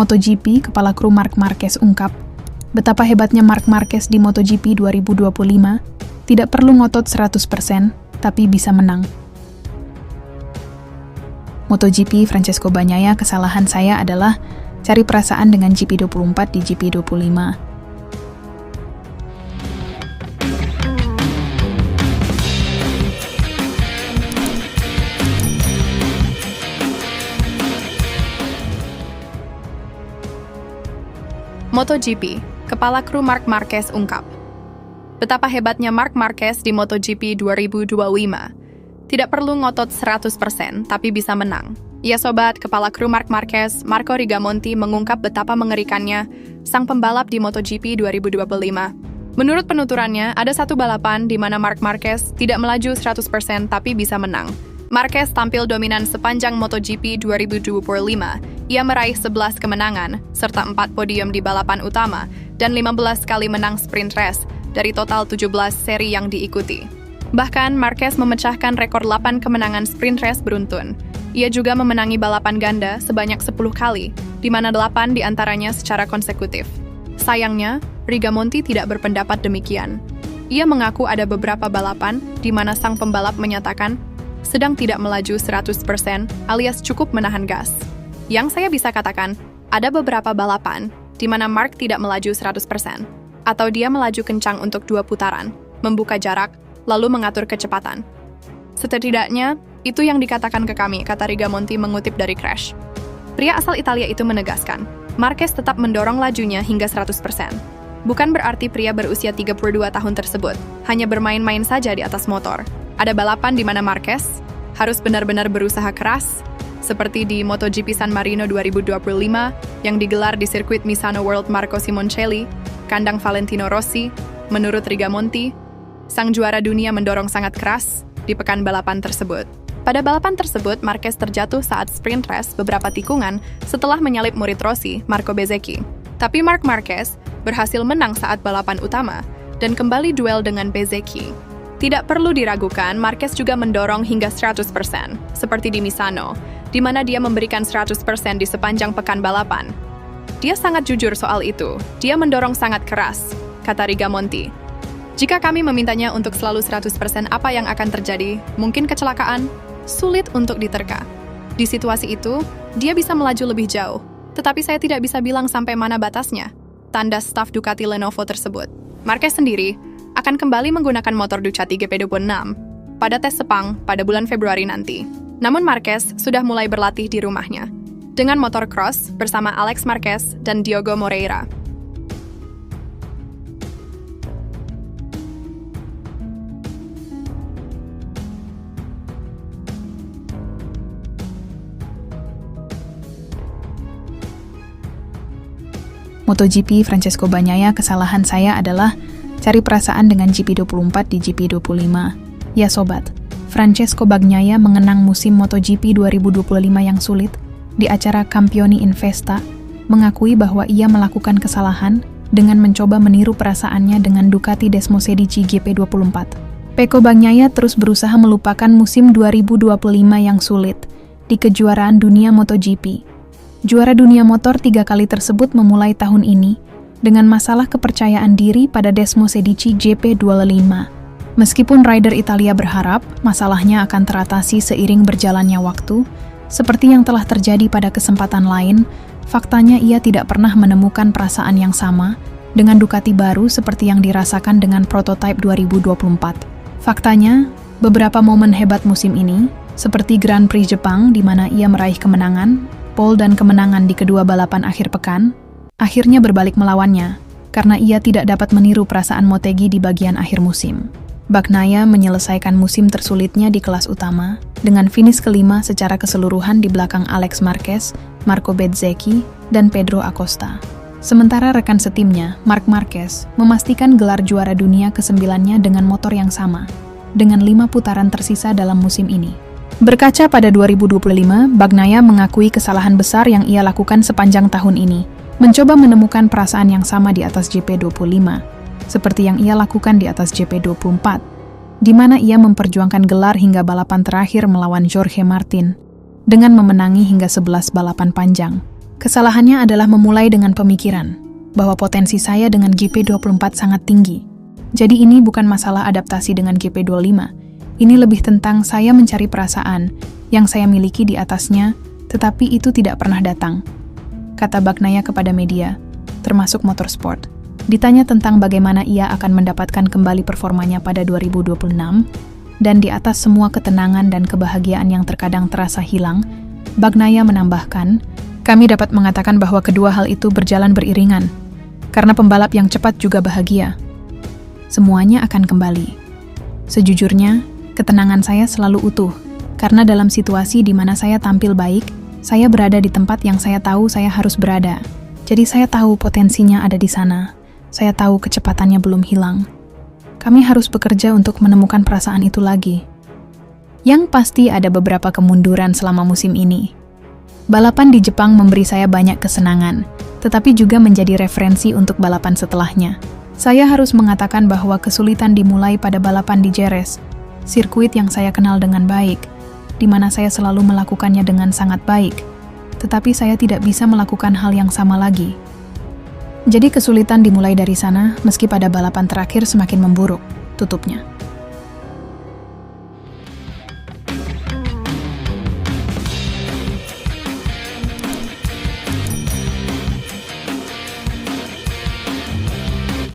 MotoGP, kepala kru Marc Marquez ungkap, betapa hebatnya Marc Marquez di MotoGP 2025, tidak perlu ngotot 100%, tapi bisa menang. MotoGP Francesco Bagnaia, kesalahan saya adalah cari perasaan dengan GP24 di GP25. MotoGP, kepala kru Marc Marquez ungkap, betapa hebatnya Marc Marquez di MotoGP 2025. Tidak perlu ngotot 100%, tapi bisa menang. Ya sobat, kepala kru Marc Marquez, Marco Rigamonti mengungkap betapa mengerikannya sang pembalap di MotoGP 2025. Menurut penuturannya, ada satu balapan di mana Marc Marquez tidak melaju 100% tapi bisa menang. Marquez tampil dominan sepanjang MotoGP 2025. Ia meraih 11 kemenangan, serta 4 podium di balapan utama, dan 15 kali menang sprint race dari total 17 seri yang diikuti. Bahkan, Marquez memecahkan rekor 8 kemenangan sprint race beruntun. Ia juga memenangi balapan ganda sebanyak 10 kali, di mana 8 diantaranya secara konsekutif. Sayangnya, Rigamonti tidak berpendapat demikian. Ia mengaku ada beberapa balapan di mana sang pembalap menyatakan sedang tidak melaju 100% alias cukup menahan gas. Yang saya bisa katakan, ada beberapa balapan di mana Marc tidak melaju 100%, atau dia melaju kencang untuk 2 putaran, membuka jarak, lalu mengatur kecepatan. Setidaknya, itu yang dikatakan ke kami, kata Rigamonti mengutip dari Crash. Pria asal Italia itu menegaskan, Marquez tetap mendorong lajunya hingga 100%. Bukan berarti pria berusia 32 tahun tersebut hanya bermain-main saja di atas motor. Ada balapan di mana Marquez harus benar-benar berusaha keras, seperti di MotoGP San Marino 2025 yang digelar di sirkuit Misano World Marco Simoncelli, kandang Valentino Rossi. Menurut Rigamonti, sang juara dunia mendorong sangat keras di pekan balapan tersebut. Pada balapan tersebut, Marquez terjatuh saat sprint race beberapa tikungan setelah menyalip murid Rossi, Marco Bezzecchi. Tapi Marc Marquez berhasil menang saat balapan utama dan kembali duel dengan Bezzecchi. Tidak perlu diragukan, Marquez juga mendorong hingga 100%, seperti di Misano, di mana dia memberikan 100% di sepanjang pekan balapan. Dia sangat jujur soal itu, dia mendorong sangat keras, kata Rigamonti. Jika kami memintanya untuk selalu 100%, apa yang akan terjadi? Mungkin kecelakaan? Sulit untuk diterka. Di situasi itu, dia bisa melaju lebih jauh, tetapi saya tidak bisa bilang sampai mana batasnya, tanda staf Ducati Lenovo tersebut. Marquez sendiri akan kembali menggunakan motor Ducati GP26 pada tes Sepang pada bulan Februari nanti. Namun Marquez sudah mulai berlatih di rumahnya dengan motor cross bersama Alex Marquez dan Diogo Moreira. MotoGP Francesco Bagnaia, kesalahan saya adalah cari perasaan dengan GP24 di GP25. Ya sobat, Francesco Bagnaia mengenang musim MotoGP 2025 yang sulit di acara Campioni in Festa, mengakui bahwa ia melakukan kesalahan dengan mencoba meniru perasaannya dengan Ducati Desmosedici GP24. Pecco Bagnaia terus berusaha melupakan musim 2025 yang sulit di kejuaraan dunia MotoGP. Juara dunia motor 3 kali tersebut memulai tahun ini dengan masalah kepercayaan diri pada Desmosedici GP25. Meskipun rider Italia berharap masalahnya akan teratasi seiring berjalannya waktu, seperti yang telah terjadi pada kesempatan lain, faktanya ia tidak pernah menemukan perasaan yang sama dengan Ducati baru seperti yang dirasakan dengan prototipe 2024. Faktanya, beberapa momen hebat musim ini, seperti Grand Prix Jepang di mana ia meraih kemenangan, pole dan kemenangan di kedua balapan akhir pekan, akhirnya berbalik melawannya, karena ia tidak dapat meniru perasaan Motegi di bagian akhir musim. Bagnaia menyelesaikan musim tersulitnya di kelas utama, dengan finish kelima secara keseluruhan di belakang Alex Marquez, Marco Bezzecchi, dan Pedro Acosta. Sementara rekan setimnya, Marc Marquez, memastikan gelar juara dunia ke-9-nya dengan motor yang sama, dengan 5 putaran tersisa dalam musim ini. Berkaca pada 2025, Bagnaia mengakui kesalahan besar yang ia lakukan sepanjang tahun ini, mencoba menemukan perasaan yang sama di atas GP25, seperti yang ia lakukan di atas GP24, di mana ia memperjuangkan gelar hingga balapan terakhir melawan Jorge Martin, dengan memenangi hingga 11 balapan panjang. Kesalahannya adalah memulai dengan pemikiran bahwa potensi saya dengan GP24 sangat tinggi. Jadi ini bukan masalah adaptasi dengan GP25. Ini lebih tentang saya mencari perasaan yang saya miliki di atasnya, tetapi itu tidak pernah datang. Kata Bagnaia kepada media, termasuk motorsport. Ditanya tentang bagaimana ia akan mendapatkan kembali performanya pada 2026, dan di atas semua ketenangan dan kebahagiaan yang terkadang terasa hilang, Bagnaia menambahkan, kami dapat mengatakan bahwa kedua hal itu berjalan beriringan, karena pembalap yang cepat juga bahagia. Semuanya akan kembali. Sejujurnya, ketenangan saya selalu utuh, karena dalam situasi di mana saya tampil baik, saya berada di tempat yang saya tahu saya harus berada. Jadi saya tahu potensinya ada di sana. Saya tahu kecepatannya belum hilang. Kami harus bekerja untuk menemukan perasaan itu lagi. Yang pasti ada beberapa kemunduran selama musim ini. Balapan di Jepang memberi saya banyak kesenangan, tetapi juga menjadi referensi untuk balapan setelahnya. Saya harus mengatakan bahwa kesulitan dimulai pada balapan di Jerez, sirkuit yang saya kenal dengan baik, di mana saya selalu melakukannya dengan sangat baik, tetapi saya tidak bisa melakukan hal yang sama lagi. Jadi kesulitan dimulai dari sana, meski pada balapan terakhir semakin memburuk, tutupnya.